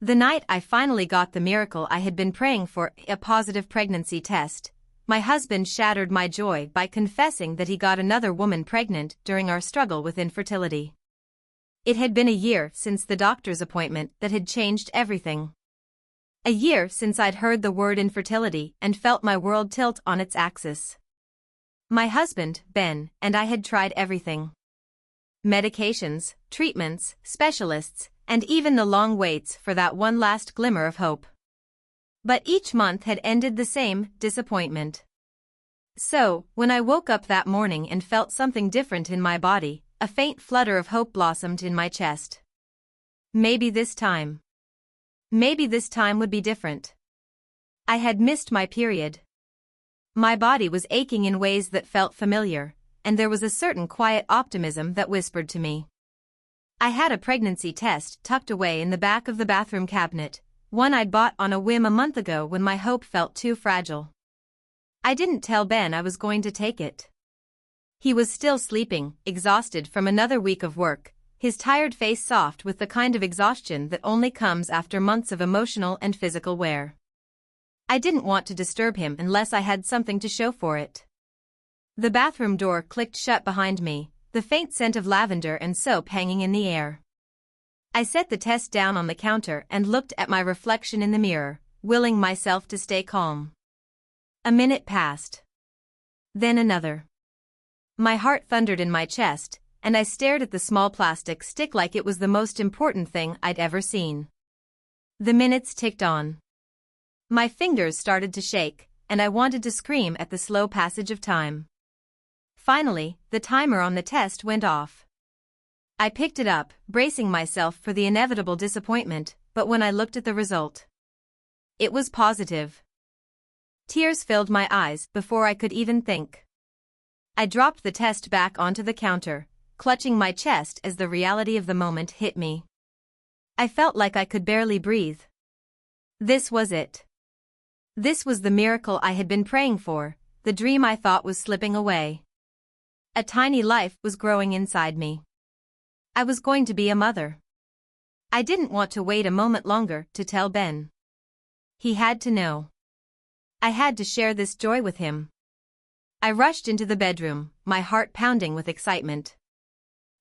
The night I finally got the miracle I had been praying for, a positive pregnancy test, my husband shattered my joy by confessing that he got another woman pregnant during our struggle with infertility. It had been a year since the doctor's appointment that had changed everything. A year since I'd heard the word infertility and felt my world tilt on its axis. My husband, Ben, and I had tried everything. Medications, treatments, specialists, and even the long waits for that one last glimmer of hope. But each month had ended the same disappointment. So, when I woke up that morning and felt something different in my body, a faint flutter of hope blossomed in my chest. Maybe this time would be different. I had missed my period. My body was aching in ways that felt familiar, and there was a certain quiet optimism that whispered to me. I had a pregnancy test tucked away in the back of the bathroom cabinet, one I'd bought on a whim a month ago when my hope felt too fragile. I didn't tell Ben I was going to take it. He was still sleeping, exhausted from another week of work, his tired face soft with the kind of exhaustion that only comes after months of emotional and physical wear. I didn't want to disturb him unless I had something to show for it. The bathroom door clicked shut behind me, the faint scent of lavender and soap hanging in the air. I set the test down on the counter and looked at my reflection in the mirror, willing myself to stay calm. A minute passed. Then another. My heart thundered in my chest, and I stared at the small plastic stick like it was the most important thing I'd ever seen. The minutes ticked on. My fingers started to shake, and I wanted to scream at the slow passage of time. Finally, the timer on the test went off. I picked it up, bracing myself for the inevitable disappointment, but when I looked at the result, it was positive. Tears filled my eyes before I could even think. I dropped the test back onto the counter, clutching my chest as the reality of the moment hit me. I felt like I could barely breathe. This was it. This was the miracle I had been praying for, the dream I thought was slipping away. A tiny life was growing inside me. I was going to be a mother. I didn't want to wait a moment longer to tell Ben. He had to know. I had to share this joy with him. I rushed into the bedroom, my heart pounding with excitement.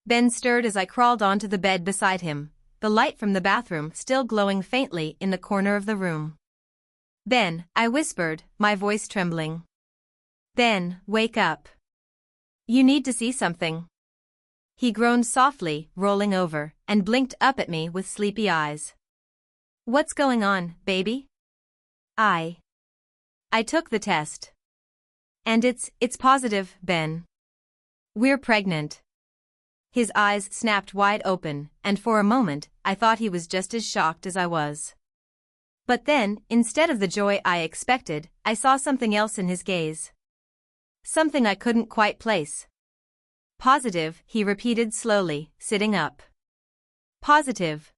Ben stirred as I crawled onto the bed beside him, the light from the bathroom still glowing faintly in the corner of the room. Ben, I whispered, my voice trembling. Ben, wake up. You need to see something. He groaned softly, rolling over, and blinked up at me with sleepy eyes. What's going on, baby? I took the test. And it's positive, Ben. We're pregnant. His eyes snapped wide open, and for a moment, I thought he was just as shocked as I was. But then, instead of the joy I expected, I saw something else in his gaze. Something I couldn't quite place. Positive, he repeated slowly, sitting up. Positive.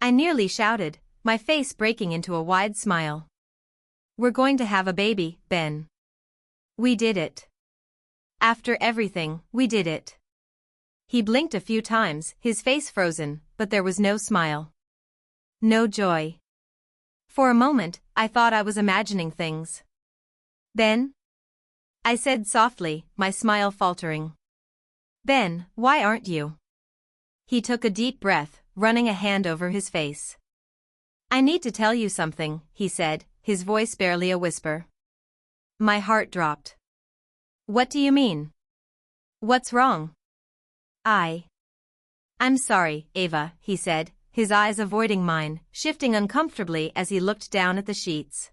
I nearly shouted, my face breaking into a wide smile. We're going to have a baby, Ben. We did it. After everything, we did it. He blinked a few times, his face frozen, but there was no smile. No joy. For a moment, I thought I was imagining things. Ben? I said softly, my smile faltering. Ben, why aren't you? He took a deep breath, running a hand over his face. I need to tell you something, he said, his voice barely a whisper. My heart dropped. What do you mean? What's wrong? I'm sorry, Ava, he said, his eyes avoiding mine, shifting uncomfortably as he looked down at the sheets.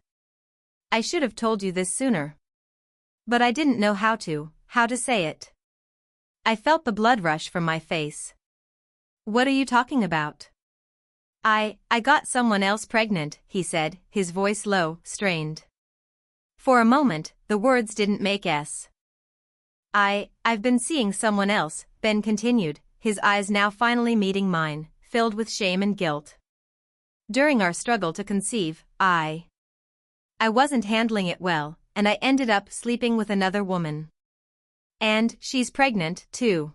I should have told you this sooner. But I didn't know how to say it. I felt the blood rush from my face. What are you talking about? I got someone else pregnant, he said, his voice low, strained. For a moment, the words didn't make sense. I've been seeing someone else, Ben continued, his eyes now finally meeting mine, filled with shame and guilt. During our struggle to conceive, I wasn't handling it well, and I ended up sleeping with another woman. And she's pregnant, too.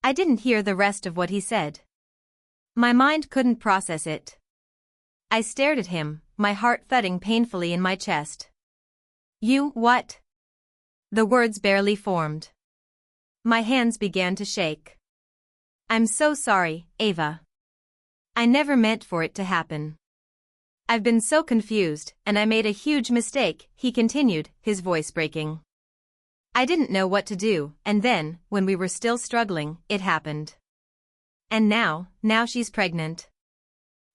I didn't hear the rest of what he said. My mind couldn't process it. I stared at him, my heart thudding painfully in my chest. You, what? The words barely formed. My hands began to shake. I'm so sorry, Ava. I never meant for it to happen. I've been so confused, and I made a huge mistake, he continued, his voice breaking. I didn't know what to do, and then, when we were still struggling, it happened. And now she's pregnant.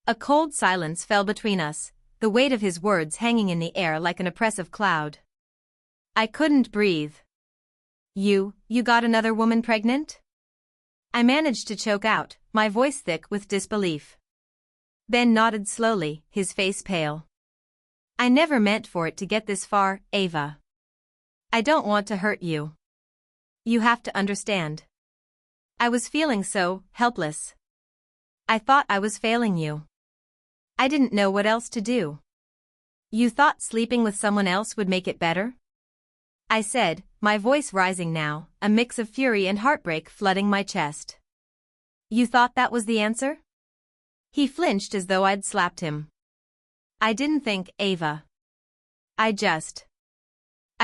A cold silence fell between us, the weight of his words hanging in the air like an oppressive cloud. I couldn't breathe. You got another woman pregnant? I managed to choke out, my voice thick with disbelief. Ben nodded slowly, his face pale. I never meant for it to get this far, Ava. I don't want to hurt you. You have to understand. I was feeling so helpless. I thought I was failing you. I didn't know what else to do. You thought sleeping with someone else would make it better? I said, my voice rising now, a mix of fury and heartbreak flooding my chest. You thought that was the answer? He flinched as though I'd slapped him. I didn't think, Ava. I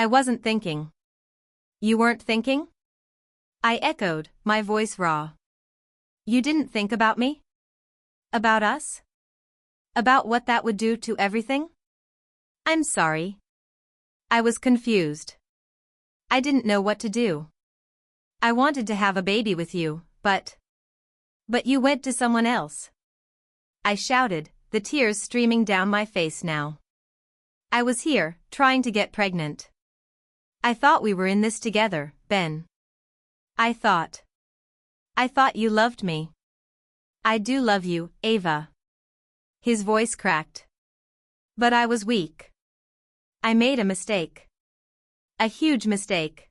wasn't thinking. You weren't thinking? I echoed, my voice raw. You didn't think about me? About us? About what that would do to everything? I'm sorry. I was confused. I didn't know what to do. I wanted to have a baby with you, but you went to someone else. I shouted, the tears streaming down my face now. I was here, trying to get pregnant. I thought we were in this together, Ben. I thought you loved me. I do love you, Ava. His voice cracked. But I was weak. I made a mistake. A huge mistake.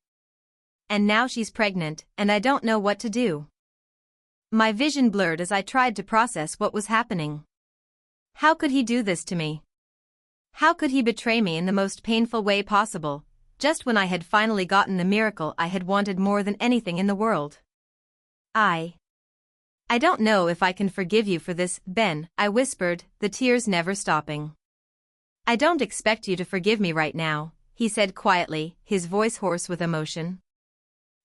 And now she's pregnant, and I don't know what to do. My vision blurred as I tried to process what was happening. How could he do this to me? How could he betray me in the most painful way possible, just when I had finally gotten the miracle I had wanted more than anything in the world? I don't know if I can forgive you for this, Ben, I whispered, the tears never stopping. I don't expect you to forgive me right now, he said quietly, his voice hoarse with emotion.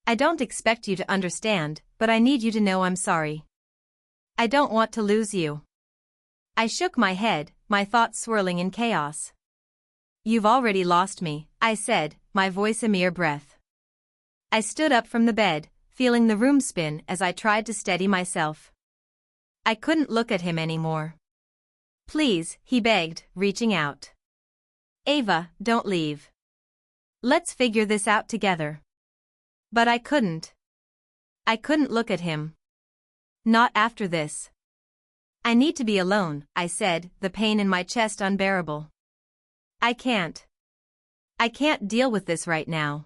I don't expect you to understand, but I need you to know I'm sorry. I don't want to lose you. I shook my head, my thoughts swirling in chaos. You've already lost me, I said, my voice a mere breath. I stood up from the bed, feeling the room spin as I tried to steady myself. I couldn't look at him anymore. Please, he begged, reaching out. Ava, don't leave. Let's figure this out together. But I couldn't. I couldn't look at him. Not after this. I need to be alone, I said, the pain in my chest unbearable. I can't deal with this right now.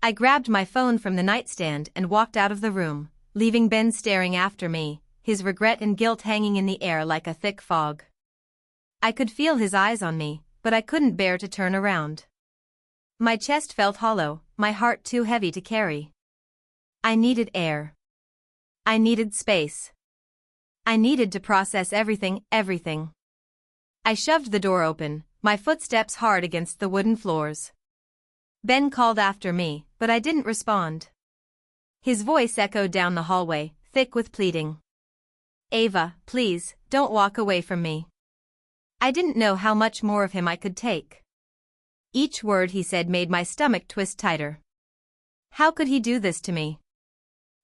I grabbed my phone from the nightstand and walked out of the room, leaving Ben staring after me, his regret and guilt hanging in the air like a thick fog. I could feel his eyes on me, but I couldn't bear to turn around. My chest felt hollow, my heart too heavy to carry. I needed air. I needed space. I needed to process everything. I shoved the door open, my footsteps hard against the wooden floors. Ben called after me, but I didn't respond. His voice echoed down the hallway, thick with pleading. Ava, please, don't walk away from me. I didn't know how much more of him I could take. Each word he said made my stomach twist tighter. How could he do this to me?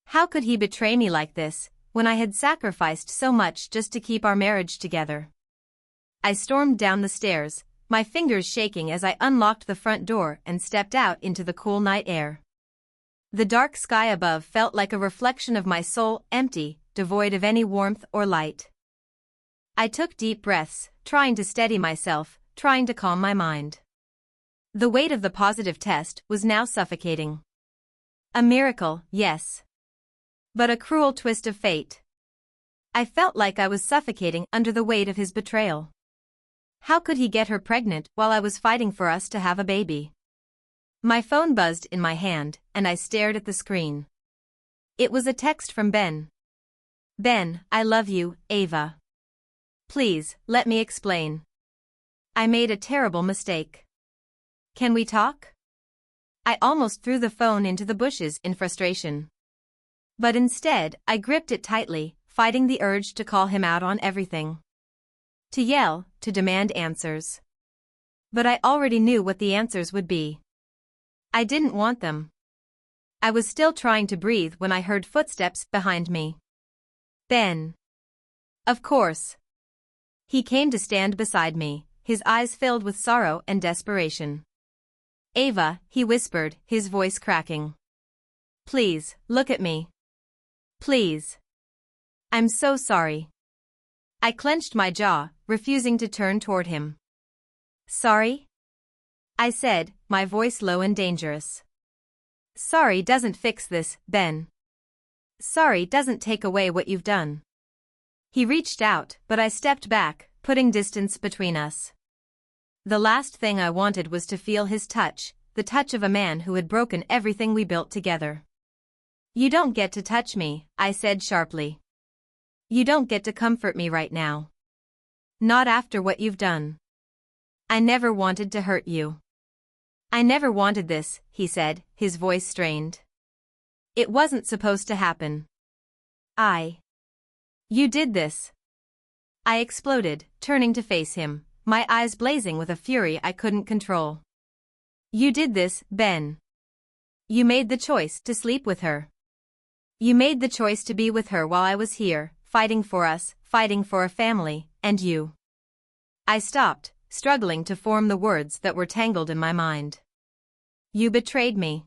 How could he betray me like this, when I had sacrificed so much just to keep our marriage together? I stormed down the stairs, my fingers shaking as I unlocked the front door and stepped out into the cool night air. The dark sky above felt like a reflection of my soul, empty, devoid of any warmth or light. I took deep breaths, trying to steady myself, trying to calm my mind. The weight of the positive test was now suffocating. A miracle, yes. But a cruel twist of fate. I felt like I was suffocating under the weight of his betrayal. How could he get her pregnant while I was fighting for us to have a baby? My phone buzzed in my hand, and I stared at the screen. It was a text from Ben. Ben, I love you, Ava. Please, let me explain. I made a terrible mistake. Can we talk? I almost threw the phone into the bushes in frustration. But instead, I gripped it tightly, fighting the urge to call him out on everything. To yell, to demand answers. But I already knew what the answers would be. I didn't want them. I was still trying to breathe when I heard footsteps behind me. Ben. Of course. He came to stand beside me, his eyes filled with sorrow and desperation. Ava, he whispered, his voice cracking. Please, look at me. Please. I'm so sorry. I clenched my jaw, refusing to turn toward him. Sorry? I said, my voice low and dangerous. Sorry doesn't fix this, Ben. Sorry doesn't take away what you've done. He reached out, but I stepped back, putting distance between us. The last thing I wanted was to feel his touch, the touch of a man who had broken everything we built together. You don't get to touch me, I said sharply. You don't get to comfort me right now. Not after what you've done. I never wanted to hurt you. I never wanted this, he said, his voice strained. It wasn't supposed to happen. You did this. I exploded, turning to face him, my eyes blazing with a fury I couldn't control. You did this, Ben. You made the choice to sleep with her. You made the choice to be with her while I was here, fighting for us, fighting for a family, and you. I stopped, struggling to form the words that were tangled in my mind. You betrayed me.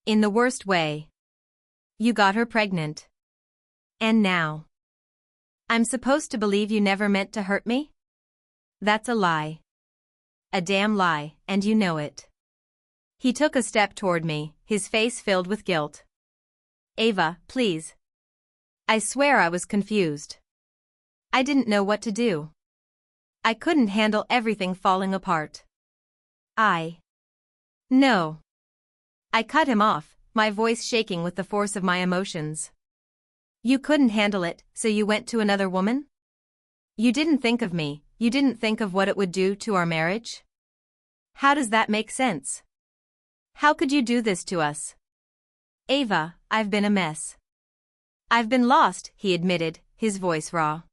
In the worst way. You got her pregnant. And now. I'm supposed to believe you never meant to hurt me? That's a lie. A damn lie, and you know it. He took a step toward me, his face filled with guilt. Ava, please. I swear I was confused. I didn't know what to do. I couldn't handle everything falling apart. No. I cut him off, my voice shaking with the force of my emotions. You couldn't handle it, so you went to another woman? You didn't think of me, you didn't think of what it would do to our marriage? How does that make sense? How could you do this to us? Ava, I've been a mess. I've been lost, he admitted, his voice raw.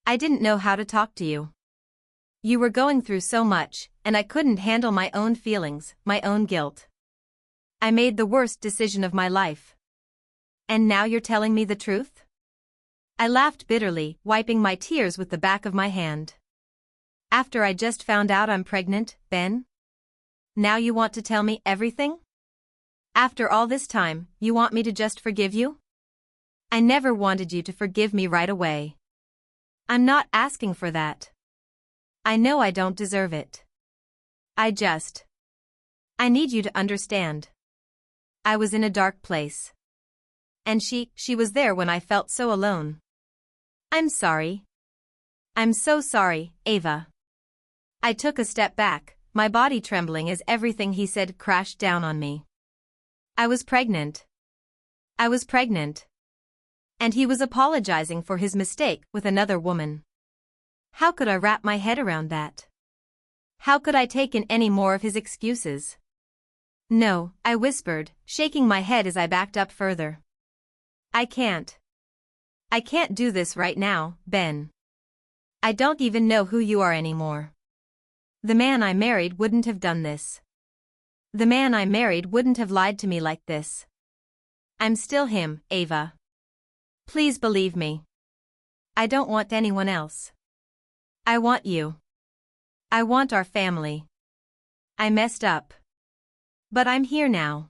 I didn't know how to talk to you. You were going through so much, and I couldn't handle my own feelings, my own guilt. I made the worst decision of my life. And now you're telling me the truth? I laughed bitterly, wiping my tears with the back of my hand. After I just found out I'm pregnant, Ben? Now you want to tell me everything? After all this time, you want me to just forgive you? I never wanted you to forgive me right away. I'm not asking for that. I know I don't deserve it. I need you to understand. I was in a dark place. And she was there when I felt so alone. I'm sorry. I'm so sorry, Ava. I took a step back, my body trembling as everything he said crashed down on me. I was pregnant. And he was apologizing for his mistake with another woman. How could I wrap my head around that? How could I take in any more of his excuses? No, I whispered, shaking my head as I backed up further. I can't do this right now, Ben. I don't even know who you are anymore. The man I married wouldn't have done this. The man I married wouldn't have lied to me like this. I'm still him, Ava. Please believe me. I don't want anyone else. I want you. I want our family. I messed up. But I'm here now.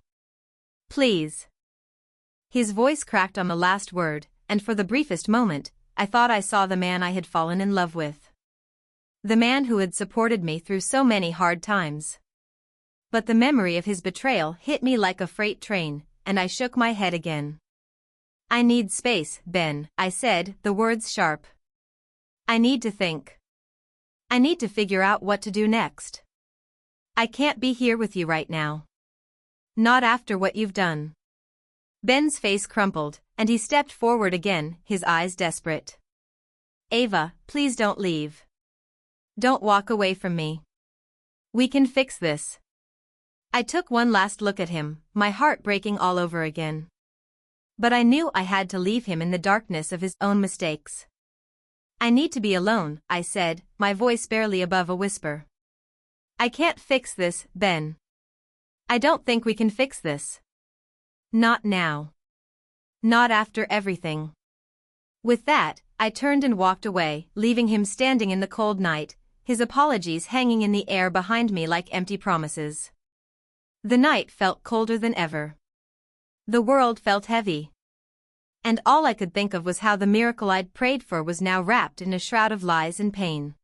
Please. His voice cracked on the last word, and for the briefest moment, I thought I saw the man I had fallen in love with. The man who had supported me through so many hard times. But the memory of his betrayal hit me like a freight train, and I shook my head again. I need space, Ben, I said, the words sharp. I need to think. I need to figure out what to do next. I can't be here with you right now. Not after what you've done. Ben's face crumpled, and he stepped forward again, his eyes desperate. Ava, please don't leave. Don't walk away from me. We can fix this. I took one last look at him, my heart breaking all over again. But I knew I had to leave him in the darkness of his own mistakes. I need to be alone, I said, my voice barely above a whisper. I can't fix this, Ben. I don't think we can fix this. Not now. Not after everything. With that, I turned and walked away, leaving him standing in the cold night, his apologies hanging in the air behind me like empty promises. The night felt colder than ever. The world felt heavy. And all I could think of was how the miracle I'd prayed for was now wrapped in a shroud of lies and pain.